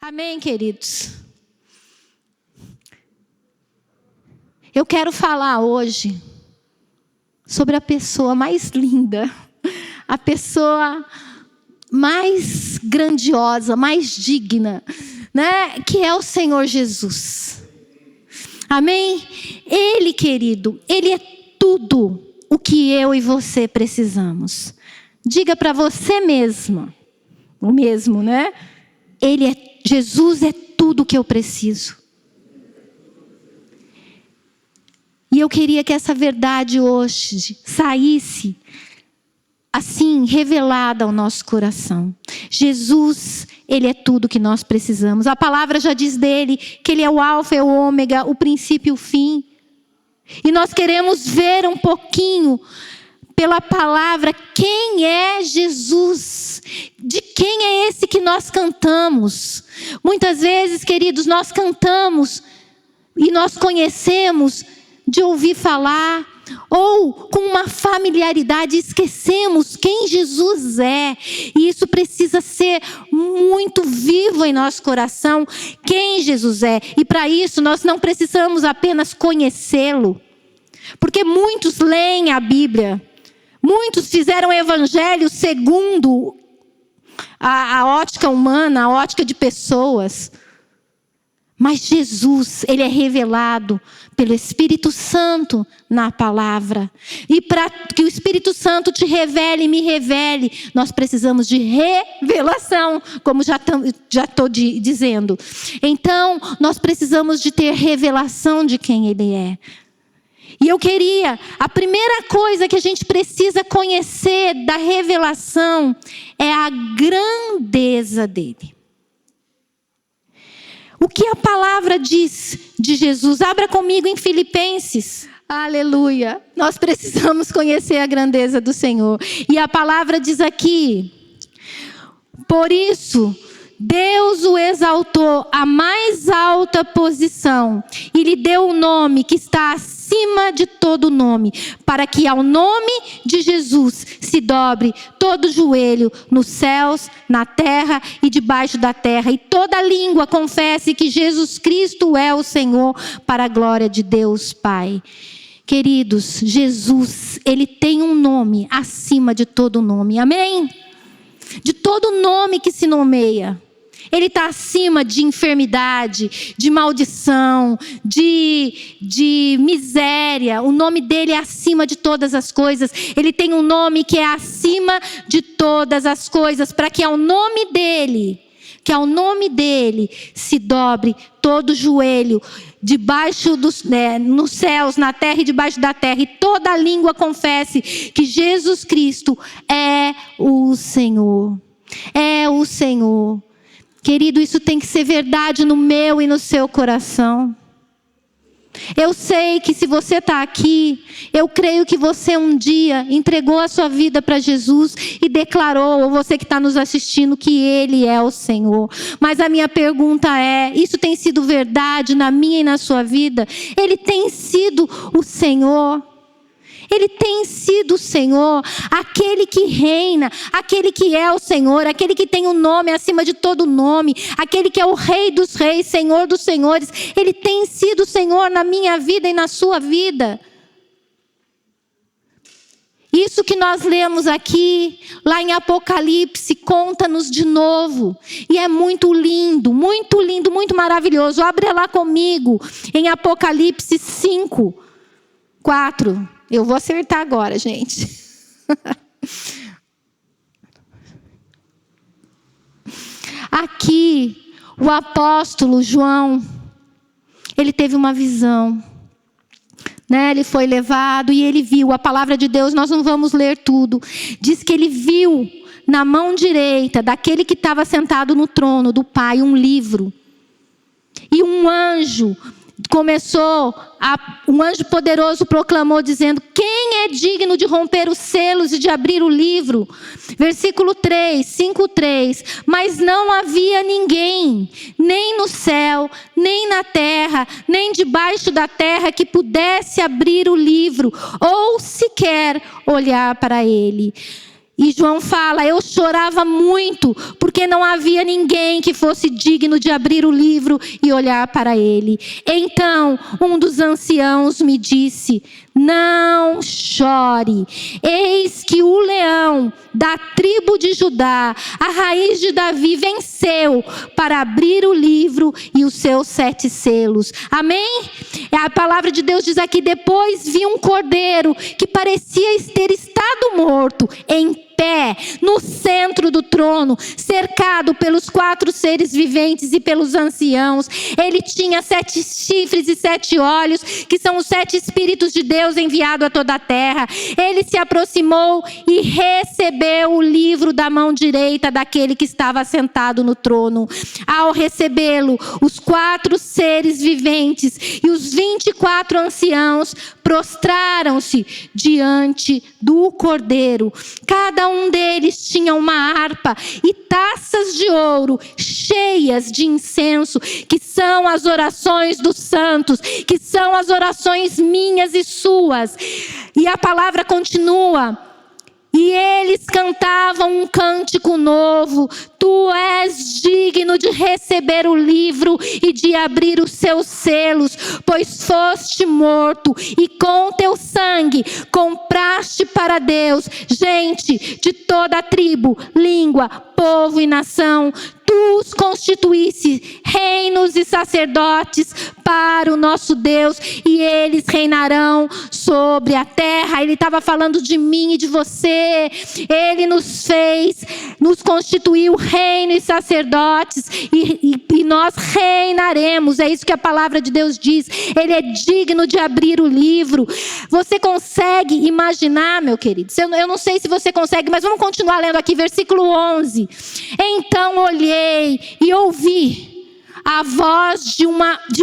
Amém, queridos? Eu quero falar hoje sobre a pessoa mais linda, a pessoa mais grandiosa, mais digna, né? Que é o Senhor Jesus. Amém? Ele, querido, Ele é tudo o que eu e você precisamos. Diga para você mesma, o mesmo, né? Jesus é tudo o que eu preciso. E eu queria que essa verdade hoje saísse assim, revelada ao nosso coração. Jesus, Ele é tudo que nós precisamos. A palavra já diz dele que Ele é o alfa e o ômega, o princípio e o fim. E nós queremos ver um pouquinho pela palavra quem é Jesus. De quem é esse que nós cantamos. Muitas vezes, queridos, nós cantamos e nós conhecemos de ouvir falar, ou com uma familiaridade esquecemos quem Jesus é. E isso precisa ser muito vivo em nosso coração, quem Jesus é. E para isso nós não precisamos apenas conhecê-lo, porque muitos leem a Bíblia, muitos fizeram o evangelho segundo a ótica humana, a ótica de pessoas. Mas Jesus, Ele é revelado pelo Espírito Santo na palavra. E para que o Espírito Santo te revele e me revele, nós precisamos de revelação, como já estou dizendo. Então, nós precisamos de ter revelação de quem Ele é. E eu queria, a primeira coisa que a gente precisa conhecer da revelação é a grandeza dEle. O que a palavra diz de Jesus? Abra comigo em Filipenses. Aleluia. Nós precisamos conhecer a grandeza do Senhor. E a palavra diz aqui: por isso, Deus o exaltou à mais alta posição e lhe deu um nome que está acima de todo nome, para que ao nome de Jesus se dobre todo joelho nos céus, na terra e debaixo da terra, e toda língua confesse que Jesus Cristo é o Senhor, para a glória de Deus Pai. Queridos, Jesus, Ele tem um nome acima de todo nome, amém? De todo nome que se nomeia. Ele está acima de enfermidade, de maldição, de miséria. O nome dele é acima de todas as coisas. Ele tem um nome que é acima de todas as coisas, para que ao nome dele se dobre todo joelho, debaixo nos céus, na terra e debaixo da terra, e toda língua confesse que Jesus Cristo é o Senhor. É o Senhor. Querido, isso tem que ser verdade no meu e no seu coração. Eu sei que se você está aqui, eu creio que você um dia entregou a sua vida para Jesus e declarou, ou você que está nos assistindo, que Ele é o Senhor. Mas a minha pergunta é, isso tem sido verdade na minha e na sua vida? Ele tem sido o Senhor? Ele tem sido o Senhor, aquele que reina, aquele que é o Senhor, aquele que tem um nome acima de todo nome, aquele que é o Rei dos Reis, Senhor dos Senhores. Ele tem sido o Senhor na minha vida e na sua vida. Isso que nós lemos aqui, lá em Apocalipse, conta-nos de novo. E é muito lindo, muito maravilhoso. Abre lá comigo, em Apocalipse 5, 4. Eu vou acertar agora, gente. Aqui, o apóstolo João, ele teve uma visão. Ele foi levado e ele viu. A palavra de Deus, nós não vamos ler tudo. Diz que ele viu na mão direita daquele que estava sentado no trono do Pai um livro. E um anjo um anjo poderoso proclamou dizendo: quem é digno de romper os selos e de abrir o livro? Versículo 3, 5:3. Mas não havia ninguém, nem no céu, nem na terra, nem debaixo da terra, que pudesse abrir o livro, ou sequer olhar para ele. E João fala: eu chorava muito, porque não havia ninguém que fosse digno de abrir o livro e olhar para ele. Então um dos anciãos me disse: não chore, eis que o leão da tribo de Judá, a raiz de Davi, venceu para abrir o livro e os seus 7 selos. Amém? A palavra de Deus diz aqui: depois vi um cordeiro que parecia ter estado morto, em pé, no centro do trono, cercado pelos 4 seres viventes e pelos anciãos. Ele tinha 7 chifres e 7 olhos, que são os 7 Espíritos de Deus enviados a toda a terra. Ele se aproximou e recebeu o livro da mão direita daquele que estava sentado no trono. Ao recebê-lo, os 4 seres viventes e os 24 anciãos prostraram-se diante do cordeiro. Cada um deles tinha uma harpa e taças de ouro cheias de incenso, que são as orações dos santos, que são as orações minhas e suas. E a palavra continua: e eles cantavam um cântico novo: tu és digno de receber o livro e de abrir os seus selos, pois foste morto e com teu sangue compraste para Deus gente de toda a tribo, língua, povo e nação. Tu os constituísse reinos e sacerdotes para o nosso Deus, e eles reinarão sobre a terra. Ele estava falando de mim e de você. Ele nos fez, nos constituiu reino e sacerdotes, e nós reinaremos. É isso que a palavra de Deus diz. Ele é digno de abrir o livro. Você consegue imaginar, meu querido? Eu não sei se você consegue, mas vamos continuar lendo aqui, versículo 11. Então olhei e ouvi a voz de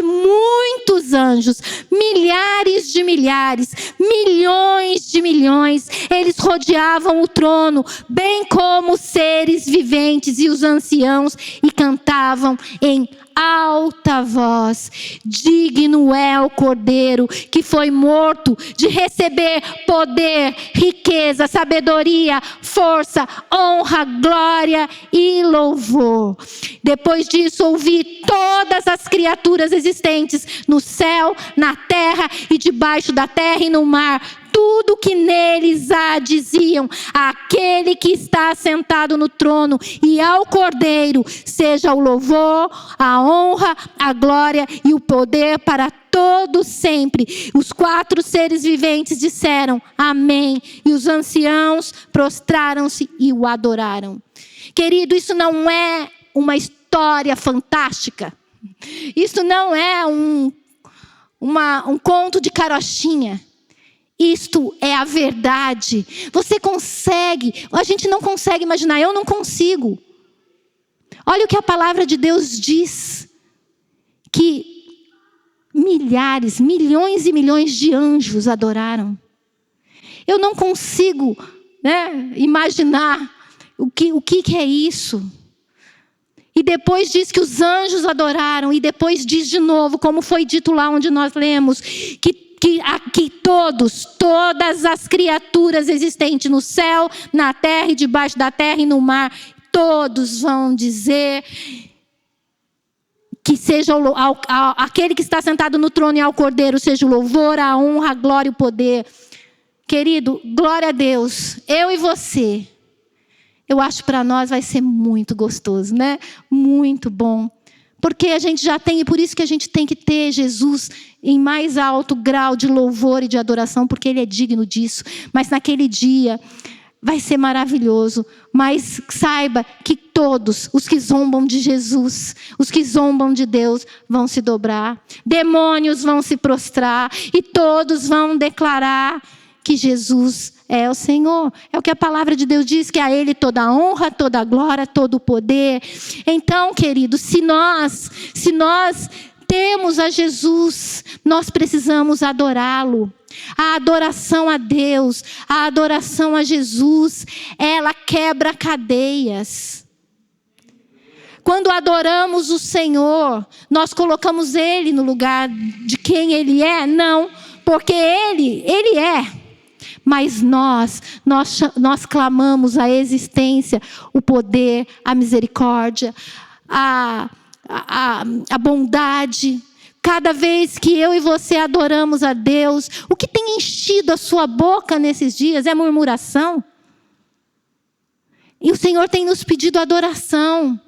muitos anjos, milhares de milhares, milhões de milhões. Eles rodeavam o trono, bem como os seres viventes e os anciãos, e cantavam em alta voz: digno é o cordeiro que foi morto de receber poder, riqueza, sabedoria, força, honra, glória e louvor. Depois disso ouvi todas as criaturas existentes no céu, na terra e debaixo da terra e no mar, tudo que neles há, diziam: aquele que está sentado no trono e ao Cordeiro seja o louvor, a honra, a glória e o poder para todos sempre. Os 4 seres viventes disseram amém, e os anciãos prostraram-se e o adoraram. Querido, isso não é uma história fantástica. Isso não é um conto de carochinha. Isto é a verdade. Você consegue? A gente não consegue imaginar. Eu não consigo. Olha o que a palavra de Deus diz: que milhares, milhões e milhões de anjos adoraram. Eu não consigo, imaginar o que é isso. E depois diz que os anjos adoraram. E depois diz de novo, como foi dito lá onde nós lemos, que aqui todas as criaturas existentes no céu, na terra e debaixo da terra e no mar, todos vão dizer que seja aquele que está sentado no trono e ao Cordeiro seja o louvor, a honra, a glória e o poder. Querido, glória a Deus. Eu e você, eu acho que para nós vai ser muito gostoso, né? Muito bom. Porque a gente já tem, e por isso que a gente tem que ter Jesus em mais alto grau de louvor e de adoração, porque Ele é digno disso. Mas naquele dia vai ser maravilhoso. Mas saiba que todos os que zombam de Jesus, os que zombam de Deus, vão se dobrar. Demônios vão se prostrar e todos vão declarar que Jesus é o Senhor. É o que a palavra de Deus diz, que a Ele toda a honra, toda a glória, todo o poder. Então, querido, se nós temos a Jesus, nós precisamos adorá-lo. A adoração a Deus, a adoração a Jesus, ela quebra cadeias. Quando adoramos o Senhor, nós colocamos Ele no lugar de quem Ele é? Não, porque Ele é. Mas nós clamamos a existência, o poder, a misericórdia, a bondade. Cada vez que eu e você adoramos a Deus, o que tem enchido a sua boca nesses dias é murmuração. E o Senhor tem nos pedido adoração.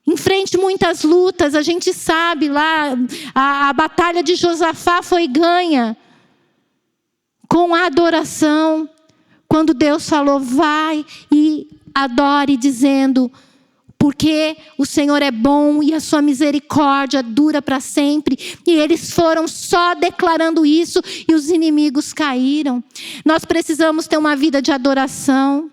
Enfrente muitas lutas, a gente sabe lá, a batalha de Josafá foi ganha com a adoração. Quando Deus falou, vai e adore, dizendo, porque o Senhor é bom e a sua misericórdia dura para sempre. E eles foram só declarando isso e os inimigos caíram. Nós precisamos ter uma vida de adoração.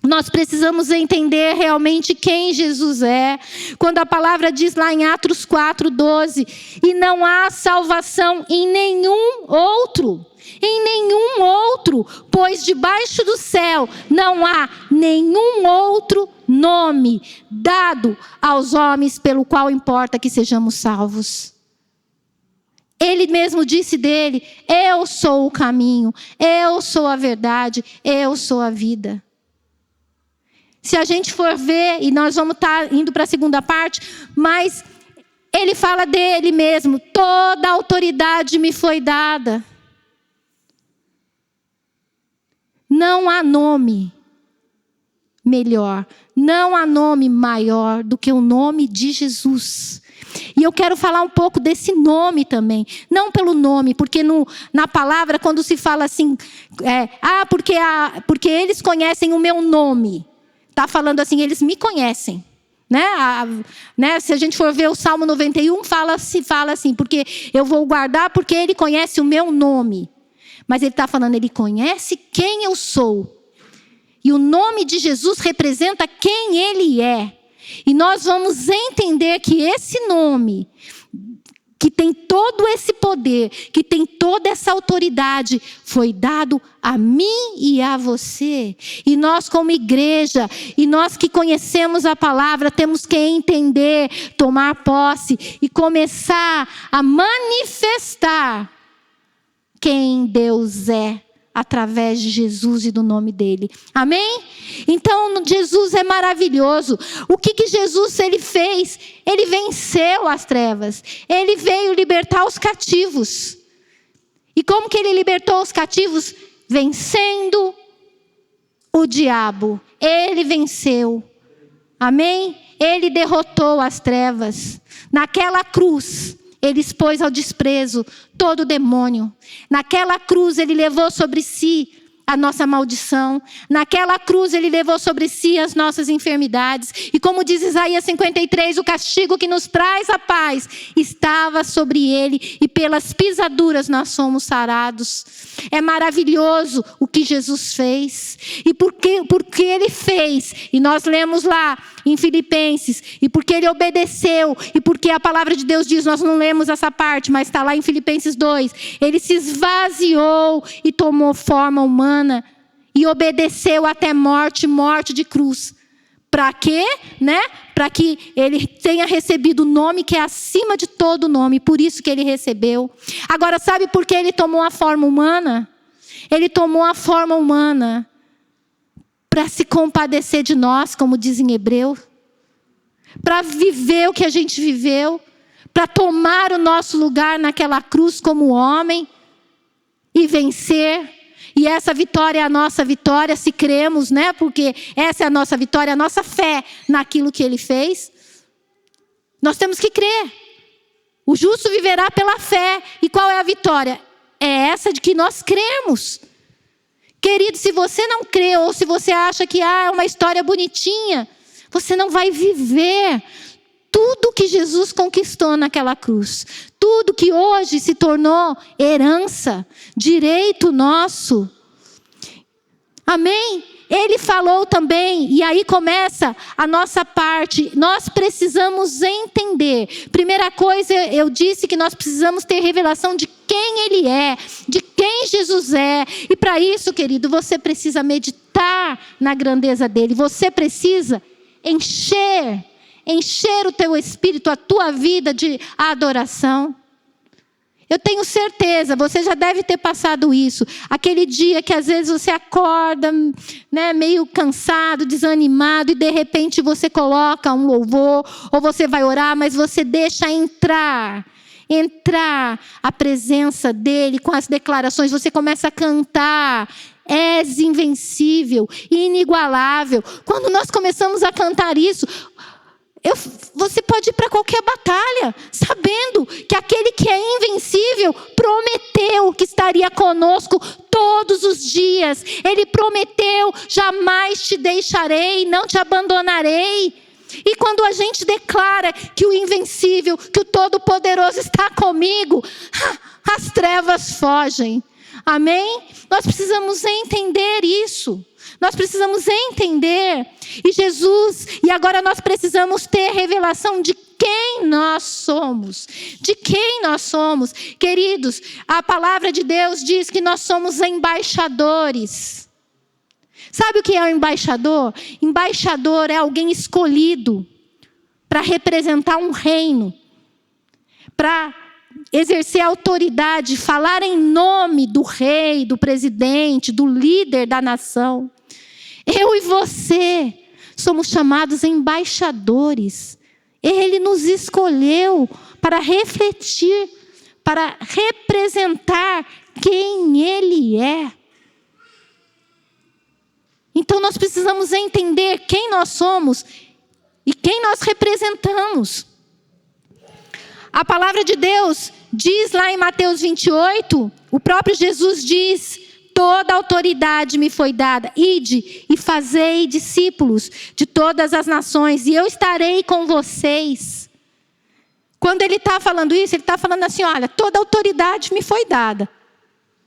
Nós precisamos entender realmente quem Jesus é. Quando a palavra diz lá em Atos 4:12, e não há salvação em nenhum outro, pois debaixo do céu não há nenhum outro nome dado aos homens pelo qual importa que sejamos salvos. Ele mesmo disse dele, eu sou o caminho, eu sou a verdade, eu sou a vida. Se a gente for ver, e nós vamos estar indo para a segunda parte, mas ele fala dele mesmo, toda a autoridade me foi dada. Não há nome melhor, não há nome maior do que o nome de Jesus. E eu quero falar um pouco desse nome também. Não pelo nome, porque na palavra, quando se fala assim, porque eles conhecem o meu nome. Está falando assim, eles me conhecem. Né? Se a gente for ver o Salmo 91, fala assim, porque eu vou guardar porque ele conhece o meu nome. Mas ele está falando, ele conhece quem eu sou. E o nome de Jesus representa quem ele é. E nós vamos entender que esse nome, que tem todo esse poder, que tem toda essa autoridade, foi dado a mim e a você. E nós como igreja, e nós que conhecemos a palavra, temos que entender, tomar posse e começar a manifestar quem Deus é, através de Jesus e do nome dele. Amém? Então, Jesus é maravilhoso. O que Jesus ele fez? Ele venceu as trevas. Ele veio libertar os cativos. E como que ele libertou os cativos? Vencendo o diabo. Ele venceu. Amém? Ele derrotou as trevas. Naquela cruz, ele expôs ao desprezo todo demônio. Naquela cruz ele levou sobre si a nossa maldição. Naquela cruz ele levou sobre si as nossas enfermidades. E como diz Isaías 53, o castigo que nos traz a paz estava sobre ele, e pelas pisaduras nós somos sarados. É maravilhoso o que Jesus fez. E porque ele fez, e nós lemos lá em Filipenses, e porque ele obedeceu, e porque a palavra de Deus diz, nós não lemos essa parte, mas está lá em Filipenses 2, ele se esvaziou e tomou forma humana, e obedeceu até morte de cruz. Para quê? Para que ele tenha recebido o nome que é acima de todo nome, por isso que ele recebeu. Agora, sabe por que ele tomou a forma humana? Ele tomou a forma humana para se compadecer de nós, como diz em Hebreu, para viver o que a gente viveu, para tomar o nosso lugar naquela cruz como homem e vencer. E essa vitória é a nossa vitória, se cremos, porque essa é a nossa vitória, a nossa fé naquilo que ele fez. Nós temos que crer. O justo viverá pela fé. E qual é a vitória? É essa de que nós cremos. Querido, se você não crê, ou se você acha que é uma história bonitinha, você não vai viver tudo que Jesus conquistou naquela cruz. Tudo que hoje se tornou herança, direito nosso. Amém? Ele falou também, e aí começa a nossa parte, nós precisamos entender. Primeira coisa, eu disse que nós precisamos ter revelação de quem ele é, de quem Jesus é. E para isso, querido, você precisa meditar na grandeza dele. Você precisa encher o teu espírito, a tua vida de adoração. Eu tenho certeza, você já deve ter passado isso. Aquele dia que às vezes você acorda, né, meio cansado, desanimado, e de repente você coloca um louvor, ou você vai orar, mas você deixa entrar a presença dele com as declarações. Você começa a cantar: és invencível, inigualável. Quando nós começamos a cantar isso, você pode ir para qualquer batalha, sabendo que aquele que é invencível prometeu que estaria conosco todos os dias. Ele prometeu: jamais te deixarei, não te abandonarei. E quando a gente declara que o invencível, que o Todo-Poderoso está comigo, as trevas fogem. Amém? Nós precisamos entender isso. Nós precisamos entender. E agora nós precisamos ter revelação de quem nós somos. De quem nós somos. Queridos, a palavra de Deus diz que nós somos embaixadores. Sabe o que é um embaixador? Embaixador é alguém escolhido para representar um reino, para exercer autoridade, falar em nome do rei, do presidente, do líder da nação. Eu e você somos chamados embaixadores. Ele nos escolheu para refletir, para representar quem Ele é. Então nós precisamos entender quem nós somos e quem nós representamos. A palavra de Deus diz lá em Mateus 28, o próprio Jesus diz: toda autoridade me foi dada, ide e fazei discípulos de todas as nações, e eu estarei com vocês. Quando ele está falando isso, ele está falando assim: olha, toda autoridade me foi dada,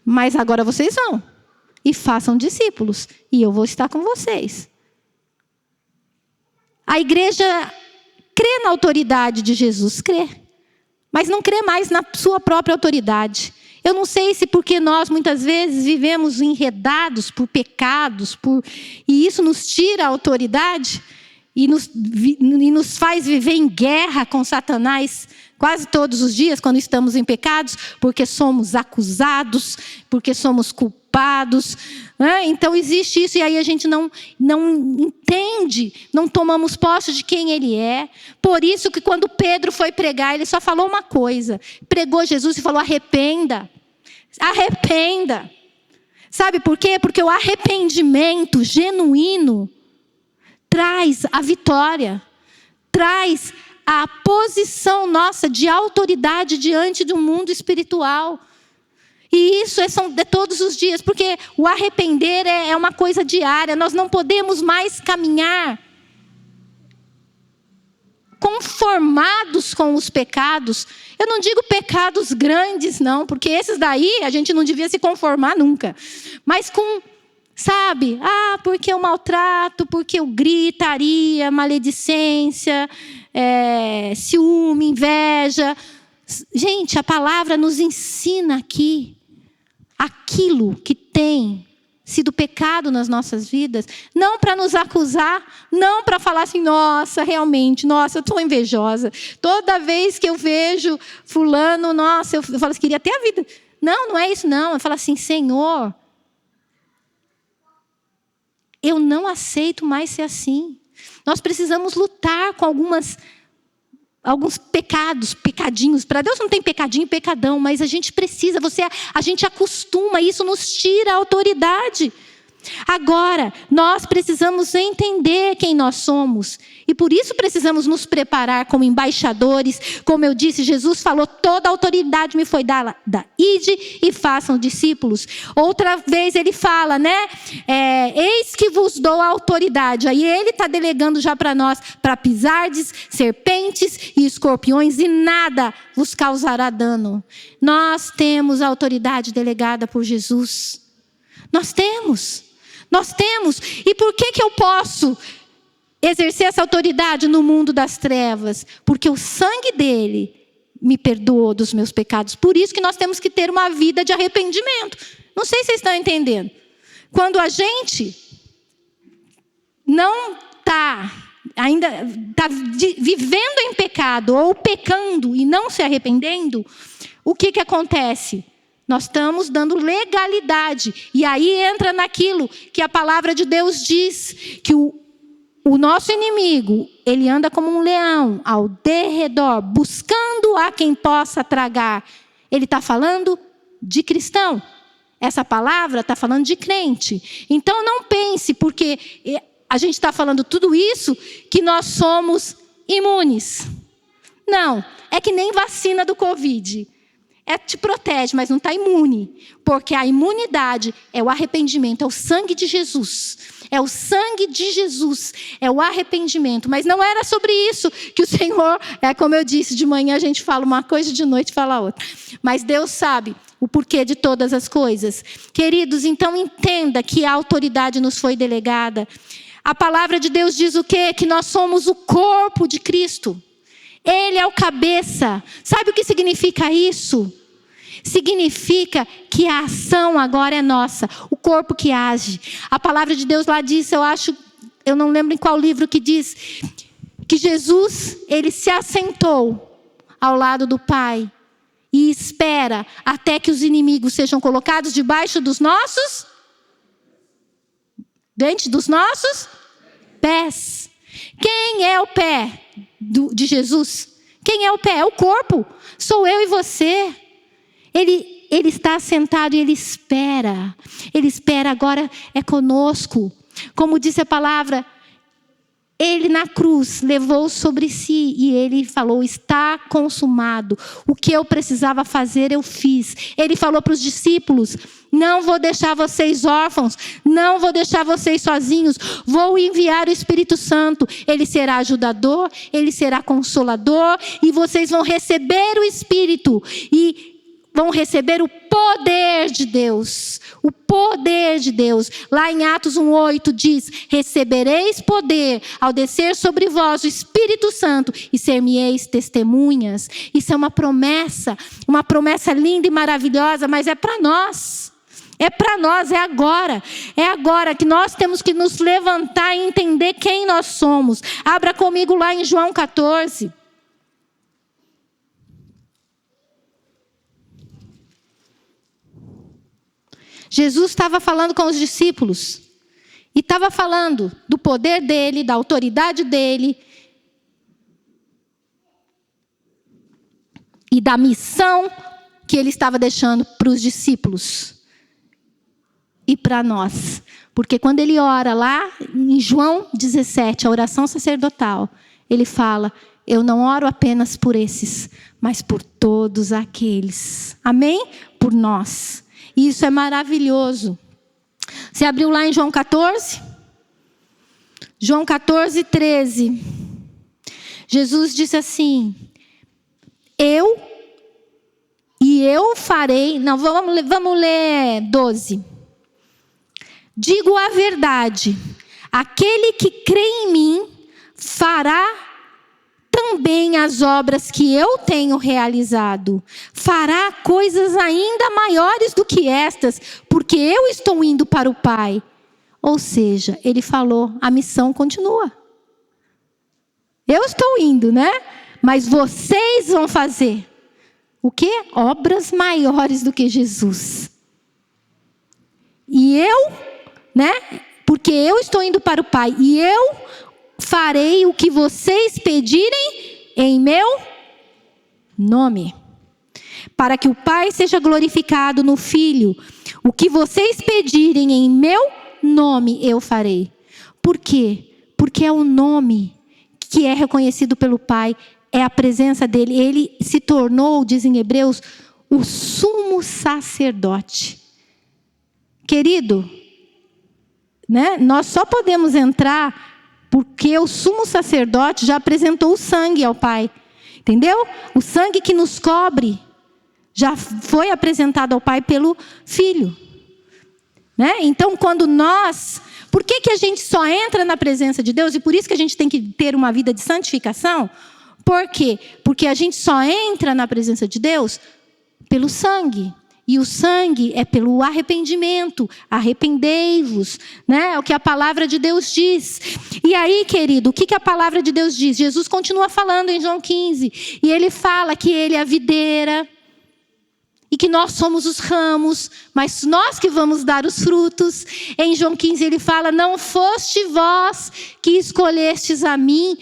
mas agora vocês vão e façam discípulos, e eu vou estar com vocês. A igreja crê na autoridade de Jesus, crê, mas não crê mais na sua própria autoridade. Eu não sei se porque nós muitas vezes vivemos enredados por pecados, e isso nos tira a autoridade e nos faz viver em guerra com Satanás quase todos os dias quando estamos em pecados, porque somos acusados, porque somos culpados, né? Então existe isso, e aí a gente não entende, não tomamos posse de quem Ele é. Por isso que quando Pedro foi pregar, ele só falou uma coisa: pregou Jesus e falou: arrependa, arrependa. Sabe por quê? Porque o arrependimento genuíno traz a vitória, traz a posição nossa de autoridade diante do mundo espiritual. E isso são de todos os dias, porque o arrepender é uma coisa diária. Nós não podemos mais caminhar conformados com os pecados. Eu não digo pecados grandes, não, porque esses daí a gente não devia se conformar nunca. Mas com, sabe, porque eu maltrato, porque eu gritaria, maledicência, ciúme, inveja. Gente, a palavra nos ensina aqui aquilo que tem sido pecado nas nossas vidas, não para nos acusar, não para falar assim: nossa, realmente, nossa, eu estou invejosa. Toda vez que eu vejo fulano, nossa, eu falo assim, queria ter a vida. Não é isso não. Eu falo assim: Senhor, eu não aceito mais ser assim. Nós precisamos lutar com alguns pecados, pecadinhos. Para Deus não tem pecadinho e pecadão, mas a gente precisa, a gente acostuma, isso nos tira a autoridade. Agora, nós precisamos entender quem nós somos. E por isso precisamos nos preparar como embaixadores. Como eu disse, Jesus falou: toda a autoridade me foi dada. Ide e façam discípulos. Outra vez ele fala, né? Eis que vos dou a autoridade. Aí ele está delegando já para nós, para pisardes serpentes e escorpiões, e nada vos causará dano. Nós temos a autoridade delegada por Jesus. Nós temos. E por que eu posso exercer essa autoridade no mundo das trevas? Porque o sangue dele me perdoou dos meus pecados. Por isso que nós temos que ter uma vida de arrependimento. Não sei se vocês estão entendendo. Quando a gente não ainda está vivendo em pecado ou pecando e não se arrependendo, o que acontece? Nós estamos dando legalidade. E aí entra naquilo que a palavra de Deus diz, que o nosso inimigo, ele anda como um leão ao derredor, buscando a quem possa tragar. Ele está falando de cristão. Essa palavra está falando de crente. Então não pense, porque a gente está falando tudo isso, que nós somos imunes. Não, é que nem vacina do Covid. Te protege, mas não está imune. Porque a imunidade é o arrependimento, é o sangue de Jesus. É o sangue de Jesus, é o arrependimento. Mas não era sobre isso que o Senhor, como eu disse, de manhã a gente fala uma coisa, de noite fala outra. Mas Deus sabe o porquê de todas as coisas. Queridos, então entenda que a autoridade nos foi delegada. A palavra de Deus diz o quê? Que nós somos o corpo de Cristo. Ele é o cabeça. Sabe o que significa isso? Significa que a ação agora é nossa. O corpo que age. A palavra de Deus lá diz, eu não lembro em qual livro que diz, que Jesus, ele se assentou ao lado do Pai e espera até que os inimigos sejam colocados debaixo dos nossos, diante dos nossos pés. Quem é o pé de Jesus? Quem é o pé? É o corpo. Sou eu e você. Ele está sentado e ele espera. Ele espera, agora é conosco. Como disse a palavra, ele na cruz levou sobre si e ele falou, está consumado. O que eu precisava fazer, eu fiz. Ele falou para os discípulos, não vou deixar vocês órfãos, não vou deixar vocês sozinhos, vou enviar o Espírito Santo. Ele será ajudador, ele será consolador e vocês vão receber o Espírito e vão receber o poder de Deus. O poder de Deus. Lá em Atos 1:8 diz, recebereis poder ao descer sobre vós o Espírito Santo e ser-me-eis testemunhas. Isso é uma promessa linda e maravilhosa, mas é para nós. É para nós, é agora que nós temos que nos levantar e entender quem nós somos. Abra comigo lá em João 14. Jesus estava falando com os discípulos e estava falando do poder dele, da autoridade dele e da missão que ele estava deixando para os discípulos e para nós. Porque quando ele ora lá em João 17, a oração sacerdotal, ele fala, eu não oro apenas por esses, mas por todos aqueles. Amém? Por nós. Isso é maravilhoso. Você abriu lá em João 14? João 14, 13. Jesus disse assim, eu farei... Não, vamos ler 12. Digo a verdade, aquele que crê em mim fará também as obras que eu tenho realizado. Fará coisas ainda maiores do que estas, porque eu estou indo para o Pai. Ou seja, ele falou, a missão continua. Eu estou indo, né? Mas vocês vão fazer o quê? Obras maiores do que Jesus. E eu, né? Porque eu estou indo para o Pai e eu farei o que vocês pedirem em meu nome, para que o Pai seja glorificado no Filho. O que vocês pedirem em meu nome, eu farei. Por quê? Porque é o nome que é reconhecido pelo Pai, é a presença dele. Ele se tornou, diz em Hebreus, o sumo sacerdote. Querido, né? Nós só podemos entrar porque o sumo sacerdote já apresentou o sangue ao Pai. Entendeu? O sangue que nos cobre já foi apresentado ao Pai pelo Filho. Né? Então, quando nós... Por que a gente só entra na presença de Deus? E por isso que a gente tem que ter uma vida de santificação? Por quê? Porque a gente só entra na presença de Deus pelo sangue. E o sangue é pelo arrependimento. Arrependei-vos, né? É o que a palavra de Deus diz. E aí, querido, o que a palavra de Deus diz? Jesus continua falando em João 15. E ele fala que ele é a videira, e que nós somos os ramos, mas nós que vamos dar os frutos. Em João 15 ele fala: não foste vós que escolhestes a mim,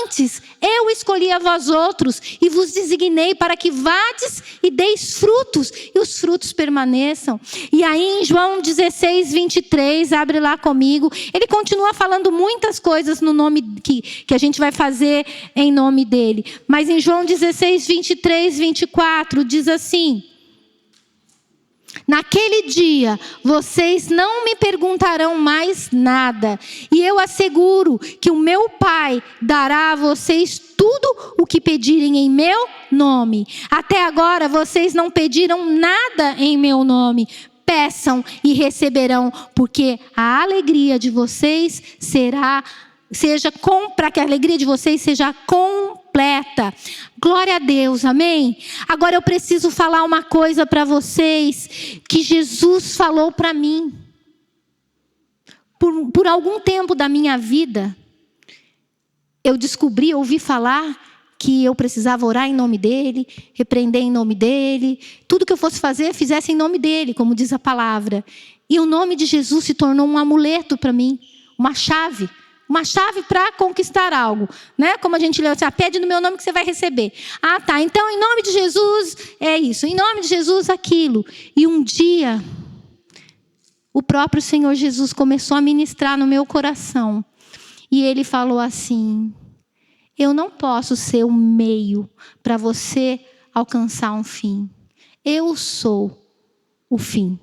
antes eu escolhi a vós outros e vos designei para que vades e deis frutos e os frutos permaneçam. E aí em João 16, 23, abre lá comigo, ele continua falando muitas coisas no nome que a gente vai fazer em nome dele. Mas em João 16, 23, 24 diz assim: naquele dia, vocês não me perguntarão mais nada. E eu asseguro que o meu Pai dará a vocês tudo o que pedirem em meu nome. Até agora, vocês não pediram nada em meu nome. Peçam e receberão, porque a alegria de vocês para que a alegria de vocês seja completa. Glória a Deus, amém? Agora eu preciso falar uma coisa para vocês, que Jesus falou para mim. Por algum tempo da minha vida, eu ouvi falar que eu precisava orar em nome dele, repreender em nome dele, tudo que eu fosse fazer, fizesse em nome dele, como diz a palavra. E o nome de Jesus se tornou um amuleto para mim, uma chave para conquistar algo, né? Como a gente lê assim: pede no meu nome que você vai receber. Ah, tá, então em nome de Jesus é isso, em nome de Jesus aquilo. E um dia, o próprio Senhor Jesus começou a ministrar no meu coração. E ele falou assim: eu não posso ser um meio para você alcançar um fim. Eu sou o fim.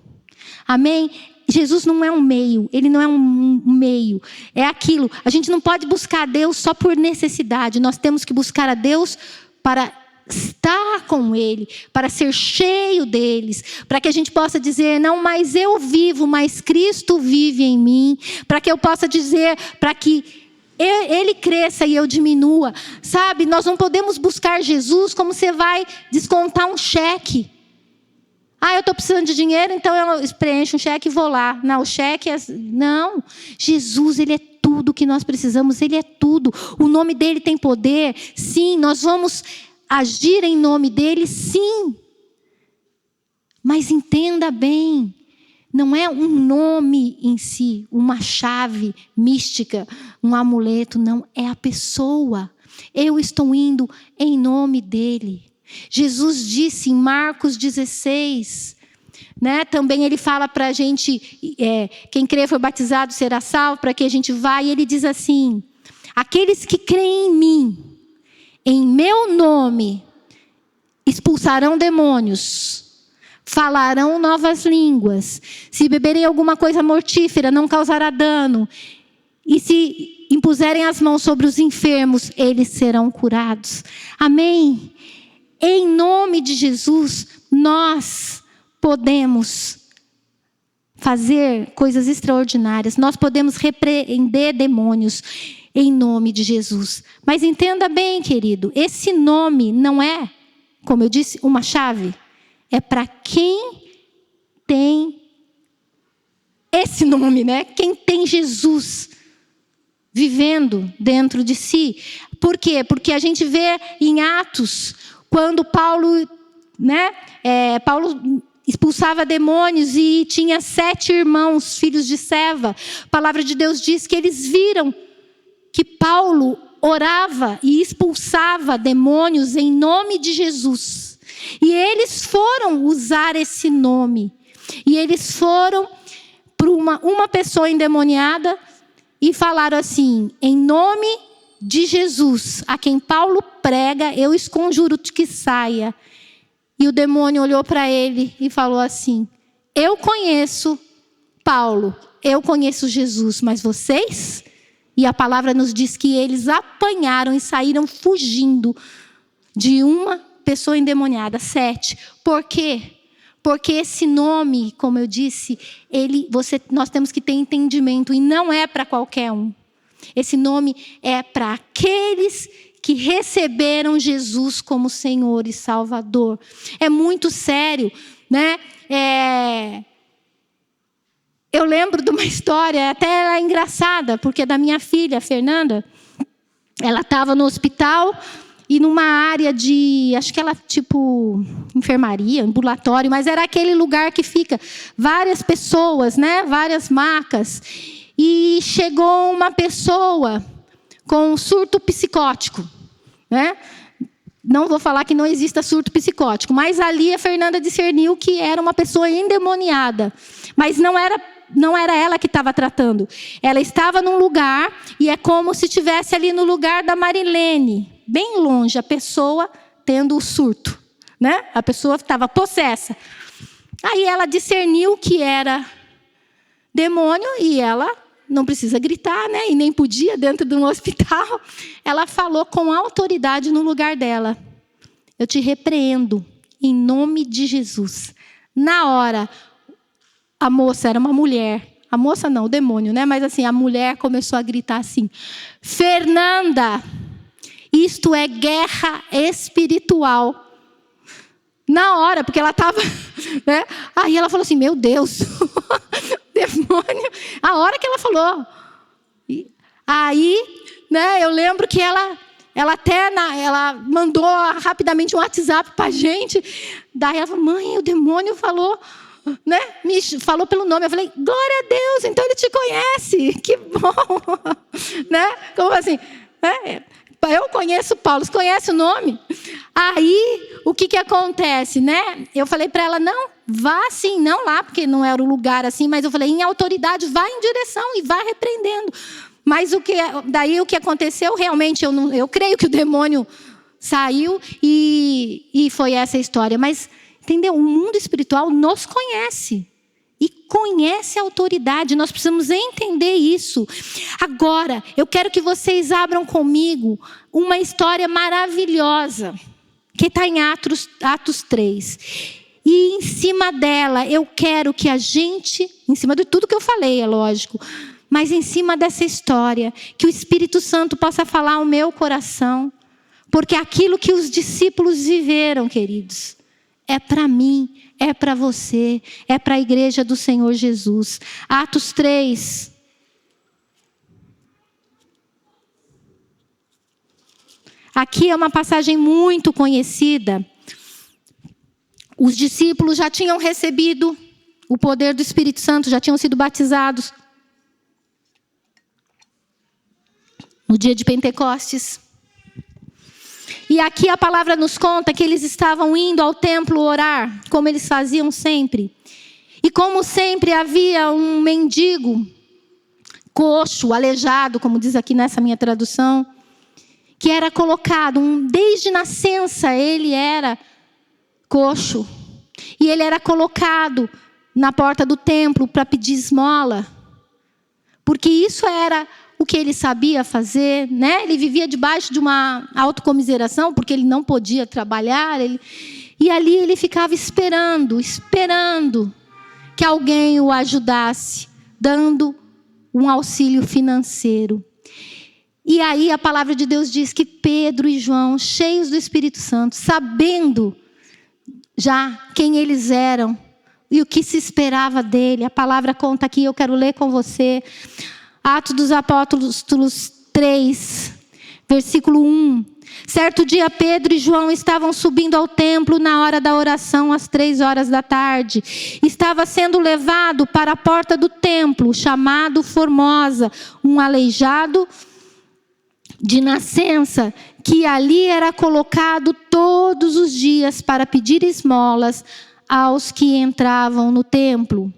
Amém? Jesus não é um meio, ele não é um meio, é aquilo. A gente não pode buscar a Deus só por necessidade, nós temos que buscar a Deus para estar com ele, para ser cheio deles, para que a gente possa dizer: não mais eu vivo, mas Cristo vive em mim, para que eu possa dizer, para que ele cresça e eu diminua, sabe? Nós não podemos buscar Jesus como você vai descontar um cheque. Eu estou precisando de dinheiro, então eu preencho um cheque e vou lá. Não, o cheque é... Não, Jesus, ele é tudo que nós precisamos, ele é tudo. O nome dele tem poder, sim, nós vamos agir em nome dele, sim. Mas entenda bem, não é um nome em si, uma chave mística, um amuleto, não, é a pessoa. Eu estou indo em nome dele. Jesus disse em Marcos 16, né? Também ele fala para a gente, quem crê foi batizado será salvo, para que a gente vá. E ele diz assim: aqueles que creem em mim, em meu nome, expulsarão demônios, falarão novas línguas, se beberem alguma coisa mortífera não causará dano, e se impuserem as mãos sobre os enfermos, eles serão curados. Amém? Em nome de Jesus, nós podemos fazer coisas extraordinárias. Nós podemos repreender demônios em nome de Jesus. Mas entenda bem, querido, esse nome não é, como eu disse, uma chave. É para quem tem esse nome, né? Quem tem Jesus vivendo dentro de si. Por quê? Porque a gente vê em Atos, quando Paulo expulsava demônios e tinha 7 irmãos, filhos de Seva. A palavra de Deus diz que eles viram que Paulo orava e expulsava demônios em nome de Jesus. E eles foram usar esse nome. E eles foram para uma pessoa endemoniada e falaram assim: em nome de Jesus, a quem Paulo prega, eu esconjuro que saia. E o demônio olhou para ele e falou assim: eu conheço Paulo, eu conheço Jesus, mas vocês? E a palavra nos diz que eles apanharam e saíram fugindo de uma pessoa endemoniada, 7. Por quê? Porque esse nome, como eu disse, nós temos que ter entendimento, e não é para qualquer um. Esse nome é para aqueles que receberam Jesus como Senhor e Salvador. É muito sério, né? Eu lembro de uma história, até ela é engraçada, porque da minha filha, Fernanda, ela estava no hospital e numa área de, acho que ela tipo enfermaria, ambulatório, mas era aquele lugar que fica várias pessoas, né? Várias macas. E chegou uma pessoa com um surto psicótico, né? Não vou falar que não exista surto psicótico, mas ali a Fernanda discerniu que era uma pessoa endemoniada. Mas não era ela que estava tratando. Ela estava num lugar e é como se estivesse ali no lugar da Marilene, bem longe, a pessoa tendo o surto, né? A pessoa estava possessa. Aí ela discerniu que era demônio e ela não precisa gritar, né? E nem podia dentro de um hospital. Ela falou com autoridade no lugar dela: eu te repreendo em nome de Jesus. Na hora, a moça era uma mulher. A moça não, o demônio, né? Mas assim, a mulher começou a gritar assim: Fernanda, isto é guerra espiritual. Na hora, porque ela estava, né? Aí ela falou assim: meu Deus, demônio. A hora que ela falou. Aí, né, eu lembro que ela mandou rapidamente um WhatsApp para a gente. Daí ela falou: mãe, o demônio falou, né, me falou pelo nome. Eu falei: glória a Deus, então ele te conhece. Que bom. Né? Como assim? Eu conheço Paulo, você conhece o nome? Aí, o que acontece, né? Eu falei para ela: não, vá assim, não lá, porque não era o lugar assim, mas eu falei: em autoridade, vá em direção e vá repreendendo. Mas daí o que aconteceu, realmente, eu creio que o demônio saiu e foi essa a história. Mas, entendeu? O mundo espiritual nos conhece. E conhece a autoridade, nós precisamos entender isso. Agora, eu quero que vocês abram comigo uma história maravilhosa, que está em Atos 3. E em cima dela, eu quero que a gente, em cima de tudo que eu falei, é lógico, mas em cima dessa história, que o Espírito Santo possa falar ao meu coração, porque aquilo que os discípulos viveram, queridos, é para mim, é para você, é para a igreja do Senhor Jesus. Atos 3. Aqui é uma passagem muito conhecida. Os discípulos já tinham recebido o poder do Espírito Santo, já tinham sido batizados no dia de Pentecostes. E aqui a palavra nos conta que eles estavam indo ao templo orar, como eles faziam sempre. E como sempre havia um mendigo, coxo, aleijado, como diz aqui nessa minha tradução, que era colocado, desde nascença ele era coxo. E ele era colocado na porta do templo para pedir esmola. Porque isso era o que ele sabia fazer, né? Ele vivia debaixo de uma autocomiseração, porque ele não podia trabalhar. E ali ele ficava esperando que alguém o ajudasse, dando um auxílio financeiro. E aí a palavra de Deus diz que Pedro e João, cheios do Espírito Santo, sabendo já quem eles eram e o que se esperava dele, a palavra conta aqui, eu quero ler com você. Atos dos Apóstolos 3, versículo 1. Certo dia, Pedro e João estavam subindo ao templo na hora da oração, às 3h da tarde. Estava sendo levado para a porta do templo, chamado Formosa, um aleijado de nascença, que ali era colocado todos os dias para pedir esmolas aos que entravam no templo.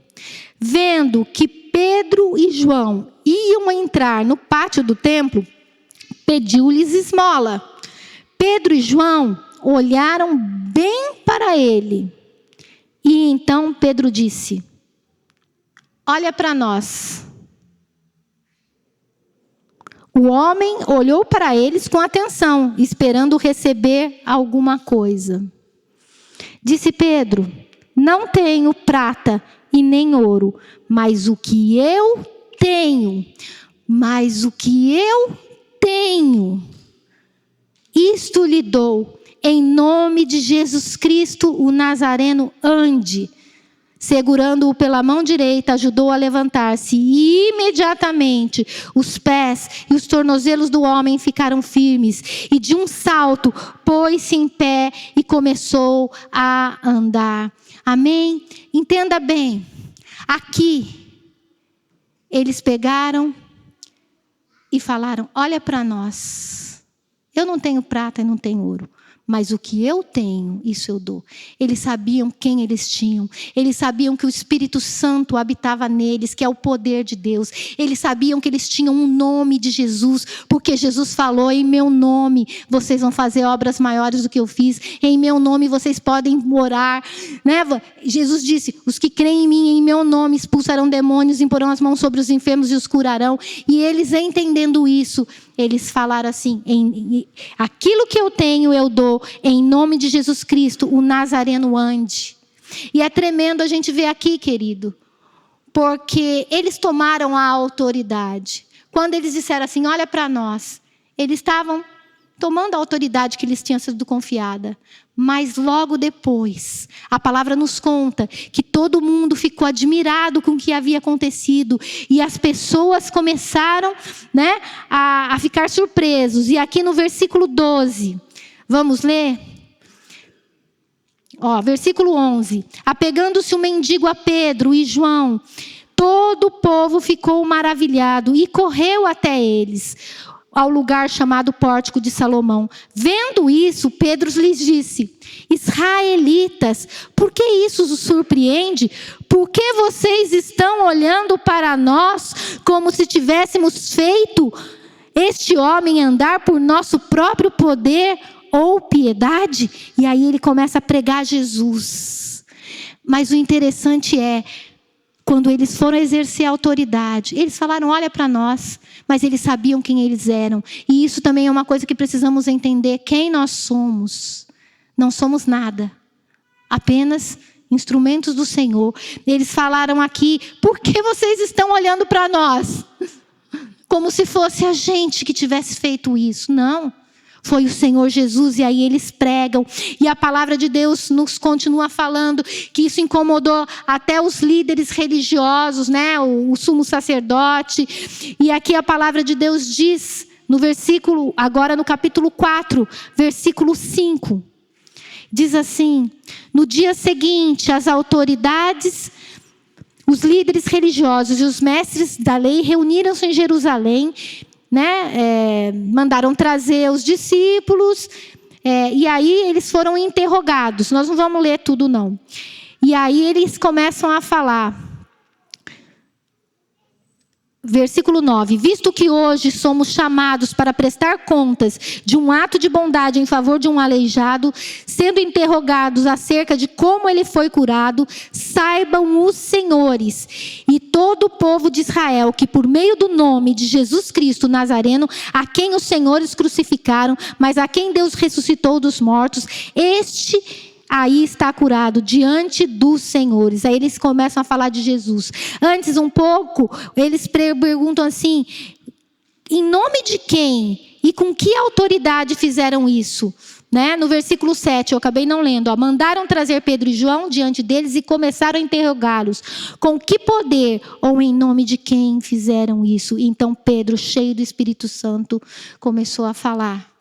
Vendo que Pedro e João iam entrar no pátio do templo, pediu-lhes esmola. Pedro e João olharam bem para ele. E então Pedro disse: olha para nós. O homem olhou para eles com atenção, esperando receber alguma coisa. Disse Pedro: não tenho prata e nem ouro, mas o que eu tenho, isto lhe dou. Em nome de Jesus Cristo, o Nazareno, ande. segurando-o pela mão direita, ajudou a levantar-se. E imediatamente os pés e os tornozelos do homem ficaram firmes. E de um salto pôs-se em pé e começou a andar. Amém? Entenda bem. Aqui, eles pegaram e falaram: olha para nós. Eu não tenho prata e não tenho ouro, mas o que eu tenho, isso eu dou. Eles sabiam quem eles tinham. Eles sabiam que o Espírito Santo habitava neles, que é o poder de Deus. Eles sabiam que eles tinham um nome de Jesus, porque Jesus falou: em meu nome vocês vão fazer obras maiores do que eu fiz. Em meu nome vocês podem orar. Né? Jesus disse: os que creem em mim, em meu nome, expulsarão demônios, imporão as mãos sobre os enfermos e os curarão. E eles, entendendo isso, eles falaram assim: aquilo que eu tenho eu dou, em nome de Jesus Cristo, o Nazareno ande. E é tremendo a gente ver aqui, querido, porque eles tomaram a autoridade. Quando eles disseram assim: olha para nós, eles estavam tomando a autoridade que lhes tinha sido confiada. Mas logo depois, a palavra nos conta que todo mundo ficou admirado com o que havia acontecido. E as pessoas começaram, né, a ficar surpresos. E aqui no versículo 12, vamos ler? Versículo 11. Apegando-se o mendigo a Pedro e João, todo o povo ficou maravilhado e correu até eles, ao lugar chamado Pórtico de Salomão. Vendo isso, Pedro lhes disse: israelitas, por que isso os surpreende? Por que vocês estão olhando para nós como se tivéssemos feito este homem andar por nosso próprio poder ou piedade? E aí ele começa a pregar Jesus. Mas o interessante é, quando eles foram exercer a autoridade, eles falaram: olha para nós. Mas eles sabiam quem eles eram. E isso também é uma coisa que precisamos entender: quem nós somos. Não somos nada, apenas instrumentos do Senhor. Eles falaram aqui: por que vocês estão olhando para nós? Como se fosse a gente que tivesse feito isso. Não. Foi o Senhor Jesus. E aí eles pregam. E a palavra de Deus nos continua falando que isso incomodou até os líderes religiosos, né? O sumo sacerdote. E aqui a palavra de Deus diz, no versículo, agora no capítulo 4, versículo 5. Diz assim: no dia seguinte, as autoridades, os líderes religiosos e os mestres da lei reuniram-se em Jerusalém, né? Mandaram trazer os discípulos, e aí eles foram interrogados. Nós não vamos ler tudo, não. E aí eles começam a falar. Versículo 9. Visto que hoje somos chamados para prestar contas de um ato de bondade em favor de um aleijado, sendo interrogados acerca de como ele foi curado, saibam os senhores e todo o povo de Israel que por meio do nome de Jesus Cristo Nazareno, a quem os senhores crucificaram, mas a quem Deus ressuscitou dos mortos, este aí está curado diante dos senhores. Aí eles começam a falar de Jesus. Antes um pouco, eles perguntam assim: em nome de quem e com que autoridade fizeram isso? Né? No versículo 7, eu acabei não lendo. Mandaram trazer Pedro e João diante deles e começaram a interrogá-los. Com que poder ou em nome de quem fizeram isso? Então Pedro, cheio do Espírito Santo, começou a falar.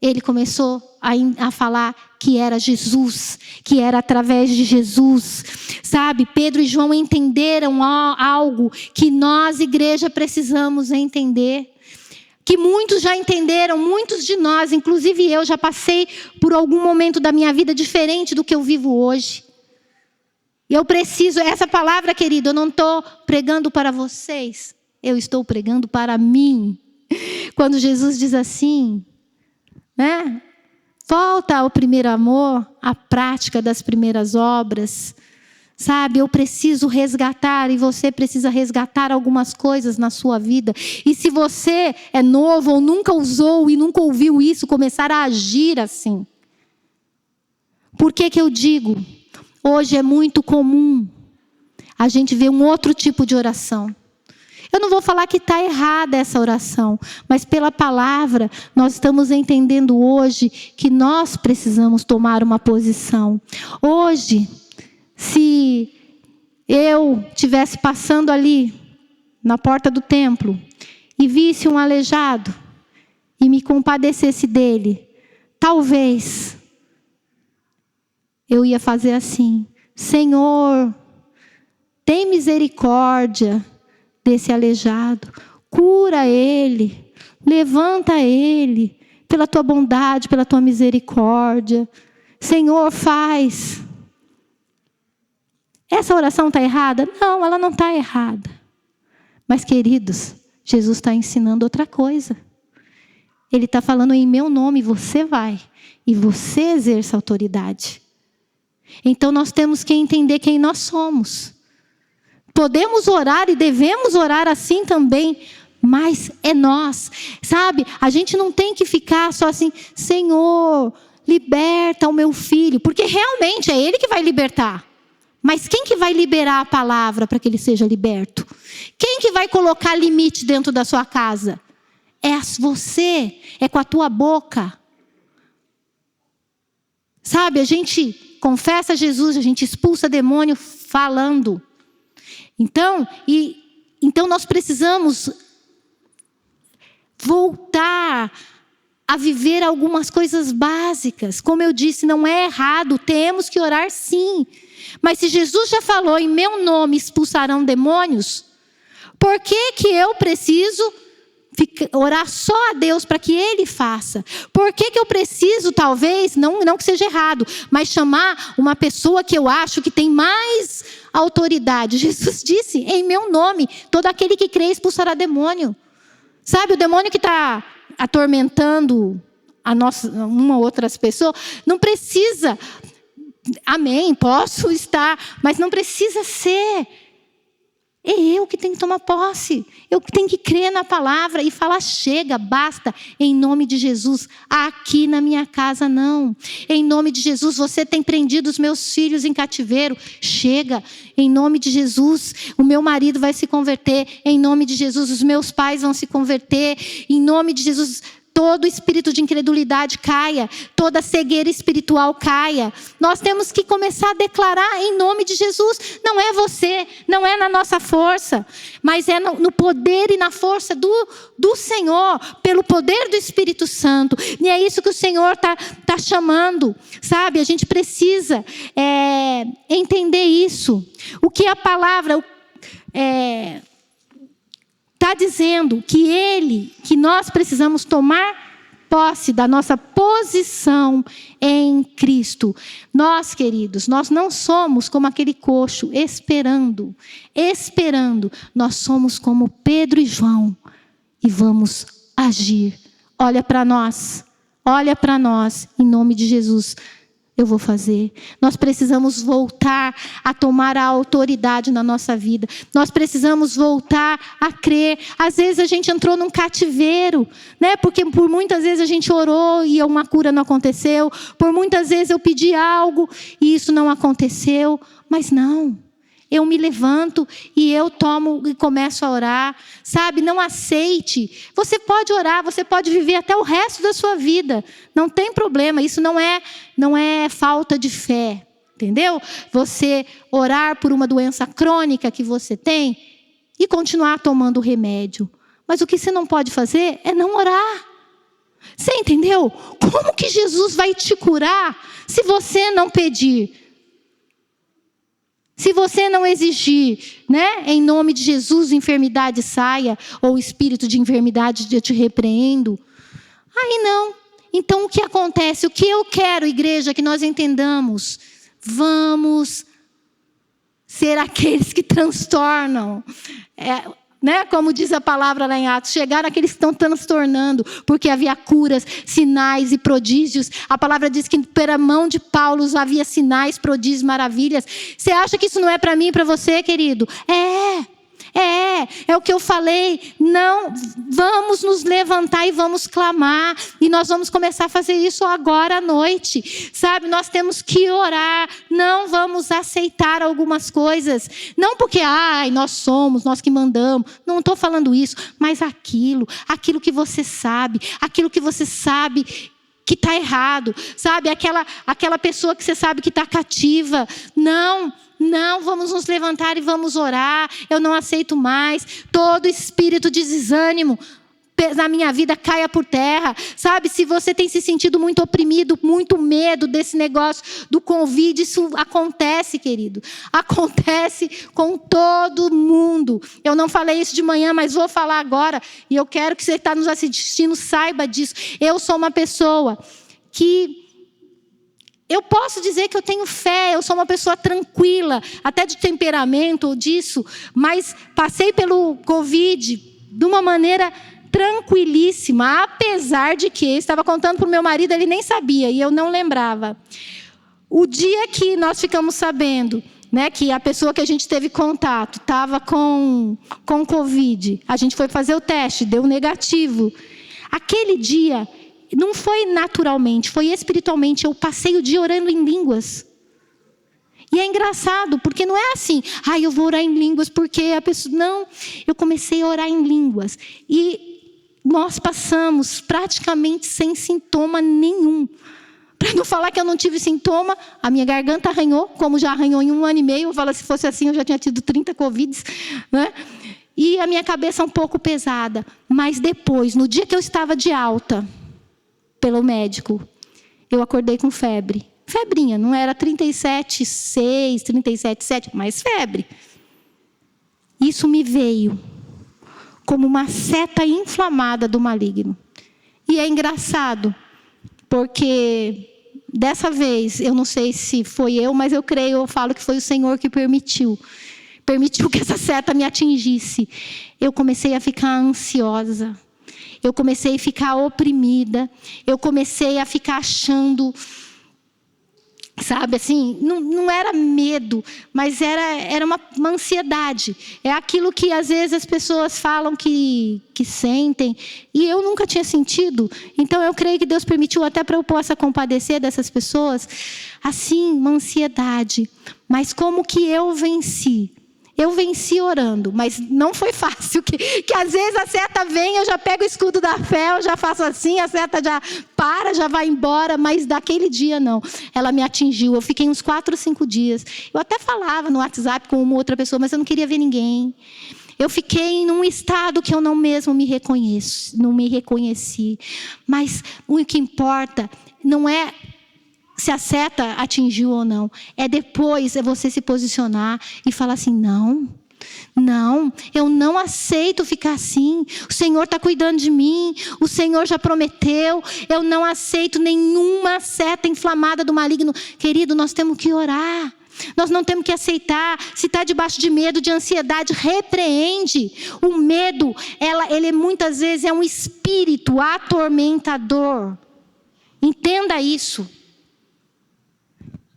Ele começou a falar que era Jesus, que era através de Jesus. Sabe, Pedro e João entenderam algo que nós, igreja, precisamos entender. Que muitos já entenderam, muitos de nós, inclusive eu, já passei por algum momento da minha vida diferente do que eu vivo hoje. E eu preciso, essa palavra, querido, eu não estou pregando para vocês, eu estou pregando para mim. Quando Jesus diz assim, né? Volta ao primeiro amor, à prática das primeiras obras. Sabe, eu preciso resgatar e você precisa resgatar algumas coisas na sua vida. E se você é novo ou nunca usou e nunca ouviu isso, começar a agir assim. Por que que eu digo? Hoje é muito comum a gente ver um outro tipo de oração. Eu não vou falar que está errada essa oração, mas pela palavra nós estamos entendendo hoje que nós precisamos tomar uma posição. Hoje, se eu estivesse passando ali na porta do templo e visse um aleijado e me compadecesse dele, talvez eu ia fazer assim: Senhor, tem misericórdia desse aleijado, cura ele, levanta ele, pela tua bondade, pela tua misericórdia. Senhor, faz. Essa oração está errada? Não, ela não está errada. Mas, queridos, Jesus está ensinando outra coisa. Ele está falando: em meu nome você vai, e você exerce autoridade. Então nós temos que entender quem nós somos. Podemos orar e devemos orar assim também, mas é nós, sabe? A gente não tem que ficar só assim: Senhor, liberta o meu filho, porque realmente é Ele que vai libertar. Mas quem que vai liberar a palavra para que ele seja liberto? Quem que vai colocar limite dentro da sua casa? É você, é com a tua boca. Sabe, a gente confessa Jesus, a gente expulsa demônio falando. Então nós precisamos voltar a viver algumas coisas básicas. Como eu disse, não é errado, temos que orar sim. Mas se Jesus já falou: em meu nome expulsarão demônios, por que que eu preciso orar só a Deus para que Ele faça? Por que que eu preciso, talvez, não que seja errado, mas chamar uma pessoa que eu acho que tem mais autoridade? Jesus disse: em meu nome, todo aquele que crê expulsará demônio. Sabe, o demônio que está atormentando uma ou outras pessoas, não precisa, amém, posso estar, mas não precisa ser. É eu que tenho que tomar posse. Eu que tenho que crer na palavra e falar: chega, basta, em nome de Jesus. Aqui na minha casa não. Em nome de Jesus, você tem prendido os meus filhos em cativeiro. Chega, em nome de Jesus. O meu marido vai se converter. Em nome de Jesus, os meus pais vão se converter. Em nome de Jesus, todo espírito de incredulidade caia, toda cegueira espiritual caia. Nós temos que começar a declarar em nome de Jesus. Não é você, não é na nossa força, mas é no poder e na força do Senhor, pelo poder do Espírito Santo. E é isso que o Senhor tá chamando, sabe? A gente precisa entender isso. O que a palavra está dizendo que nós precisamos tomar posse da nossa posição em Cristo. Nós, queridos, nós não somos como aquele coxo esperando. Nós somos como Pedro e João e vamos agir. Olha para nós, em nome de Jesus. Eu vou fazer. Nós precisamos voltar a tomar a autoridade na nossa vida. Nós precisamos voltar a crer. Às vezes a gente entrou num cativeiro, né? Porque por muitas vezes a gente orou e uma cura não aconteceu. Por muitas vezes eu pedi algo e isso não aconteceu. Mas não. Eu me levanto e eu tomo e começo a orar. Sabe, não aceite. Você pode orar, você pode viver até o resto da sua vida. Não tem problema, isso não é falta de fé. Entendeu? Você orar por uma doença crônica que você tem e continuar tomando remédio. Mas o que você não pode fazer é não orar. Você entendeu? Como que Jesus vai te curar se você não pedir? Se você não exigir, né, em nome de Jesus, enfermidade saia, ou espírito de enfermidade eu te repreendo. Aí não. Então o que acontece? O que eu quero, igreja, que nós entendamos? Vamos ser aqueles que transtornam. Né? Como diz a palavra lá em Atos, chegaram aqueles que estão transtornando, porque havia curas, sinais e prodígios. A palavra diz que pela mão de Paulo havia sinais, prodígios, maravilhas. Você acha que isso não é para mim e para você, querido? É o que eu falei. Não, vamos nos levantar e vamos clamar. E nós vamos começar a fazer isso agora à noite. Sabe, nós temos que orar. Não vamos aceitar algumas coisas. Não porque, nós que mandamos. Não estou falando isso. Mas aquilo que você sabe que está errado. Sabe, aquela pessoa que você sabe que está cativa. Não Não, vamos nos levantar e vamos orar. Eu não aceito mais. Todo espírito de desânimo na minha vida caia por terra. Sabe, se você tem se sentido muito oprimido, muito medo desse negócio do Covid, isso acontece, querido. Acontece com todo mundo. Eu não falei isso de manhã, mas vou falar agora. E eu quero que você que está nos assistindo saiba disso. Eu sou uma pessoa que... eu posso dizer que eu tenho fé, eu sou uma pessoa tranquila, até de temperamento disso, mas passei pelo Covid de uma maneira tranquilíssima, apesar de que estava contando para o meu marido, ele nem sabia e eu não lembrava. O dia que nós ficamos sabendo, né, que a pessoa que a gente teve contato estava com Covid, a gente foi fazer o teste, deu negativo. Aquele dia, não foi naturalmente, foi espiritualmente, eu passei o dia orando em línguas. E é engraçado, porque não é assim, eu vou orar em línguas porque a pessoa... Não, eu comecei a orar em línguas. E nós passamos praticamente sem sintoma nenhum. Para não falar que eu não tive sintoma, a minha garganta arranhou, como já arranhou em 1 ano e meio. Eu falo, se fosse assim, eu já tinha tido 30 Covids, né? E a minha cabeça um pouco pesada. Mas depois, no dia que eu estava de alta, pelo médico, eu acordei com febre. Febrinha, não era 37,6, 37,7, mas febre. Isso me veio como uma seta inflamada do maligno. E é engraçado, porque dessa vez, eu não sei se foi eu, mas eu falo que foi o Senhor que permitiu que essa seta me atingisse. Eu comecei a ficar ansiosa. Eu comecei a ficar oprimida. Eu comecei a ficar achando, sabe, assim, não era medo, mas era uma ansiedade. É aquilo que às vezes as pessoas falam que sentem, e eu nunca tinha sentido. Então eu creio que Deus permitiu até para eu possa compadecer dessas pessoas, assim, uma ansiedade. Mas como que eu venci? Eu venci orando, mas não foi fácil, que às vezes a seta vem, eu já pego o escudo da fé, eu já faço assim, a seta já para, já vai embora, mas daquele dia não. Ela me atingiu, eu fiquei uns 4 ou 5 dias. Eu até falava no WhatsApp com uma outra pessoa, mas eu não queria ver ninguém. Eu fiquei num estado que eu não mesmo não me reconheci. Mas o que importa não é se a seta atingiu ou não. É depois, é você se posicionar e falar assim, não, eu não aceito ficar assim. O Senhor está cuidando de mim. O Senhor já prometeu. Eu não aceito nenhuma seta inflamada do maligno. Querido, nós temos que orar. Nós não temos que aceitar. Se está debaixo de medo, de ansiedade, repreende. O medo, ele muitas vezes é um espírito atormentador. Entenda isso.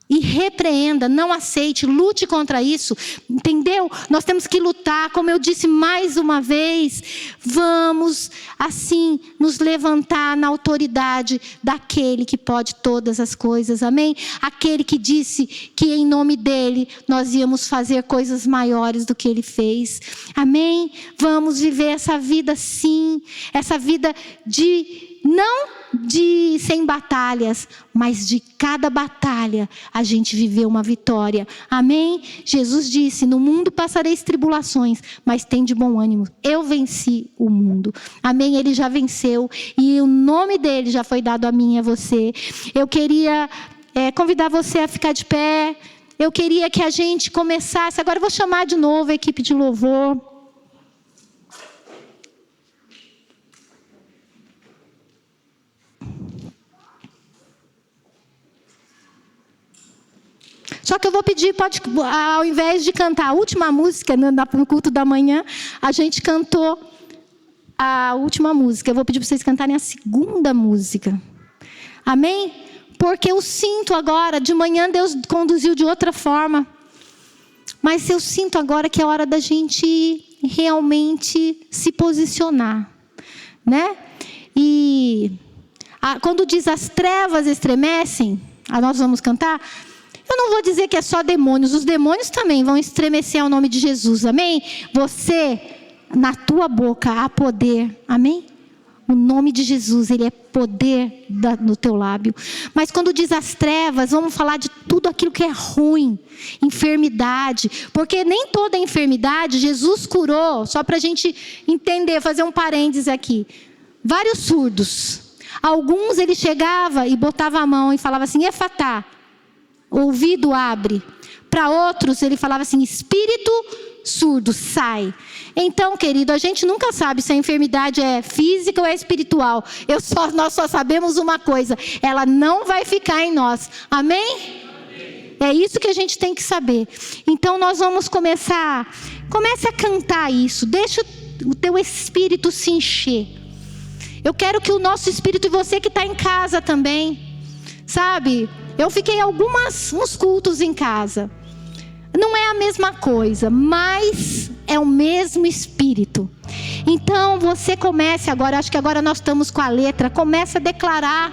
E repreenda, não aceite, lute contra isso, entendeu? Nós temos que lutar, como eu disse mais uma vez, vamos assim nos levantar na autoridade daquele que pode todas as coisas, amém? Aquele que disse que em nome dele nós íamos fazer coisas maiores do que ele fez, amém? Vamos viver essa vida sim, essa vida não de sem batalhas, mas de cada batalha a gente viveu uma vitória. Amém? Jesus disse, no mundo passareis tribulações, mas tem de bom ânimo. Eu venci o mundo. Amém? Ele já venceu e o nome dele já foi dado a mim e a você. Eu queria convidar você a ficar de pé. Eu queria que a gente começasse. Agora eu vou chamar de novo a equipe de louvor. Só que eu vou pedir, ao invés de cantar a última música no culto da manhã, a gente cantou a última música. Eu vou pedir para vocês cantarem a segunda música. Amém? Porque eu sinto agora, de manhã Deus conduziu de outra forma. Mas eu sinto agora que é hora da gente realmente se posicionar, né? E quando diz as trevas estremecem, nós vamos cantar... Eu não vou dizer que é só demônios. Os demônios também vão estremecer ao nome de Jesus. Amém? Você, na tua boca, há poder. Amém? O nome de Jesus, ele é poder no teu lábio. Mas quando diz as trevas, vamos falar de tudo aquilo que é ruim. Enfermidade. Porque nem toda enfermidade Jesus curou. Só para a gente entender, fazer um parênteses aqui. Vários surdos. Alguns ele chegava e botava a mão e falava assim, efatá, ouvido abre. Para outros ele falava assim, espírito surdo, sai. Então, querido, a gente nunca sabe se a enfermidade é física ou é espiritual. Nós só sabemos uma coisa, ela não vai ficar em nós. Amém? É isso que a gente tem que saber. Então nós vamos comece a cantar isso. Deixa o teu espírito se encher. Eu quero que o nosso espírito, e você que está em casa também, sabe? Eu fiquei uns cultos em casa. Não é a mesma coisa, mas é o mesmo espírito. Então você comece agora, acho que agora nós estamos com a letra, começa a declarar.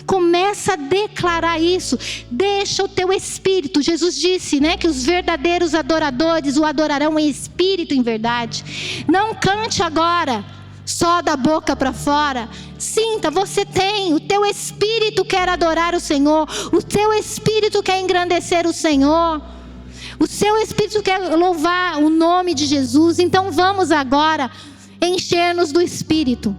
Começa a declarar isso. Deixa o teu espírito. Jesus disse, né, que os verdadeiros adoradores o adorarão em espírito e em verdade. Não cante agora só da boca para fora. Sinta, você tem. O teu espírito quer adorar o Senhor. O teu espírito quer engrandecer o Senhor. O seu espírito quer louvar o nome de Jesus. Então vamos agora encher-nos do Espírito.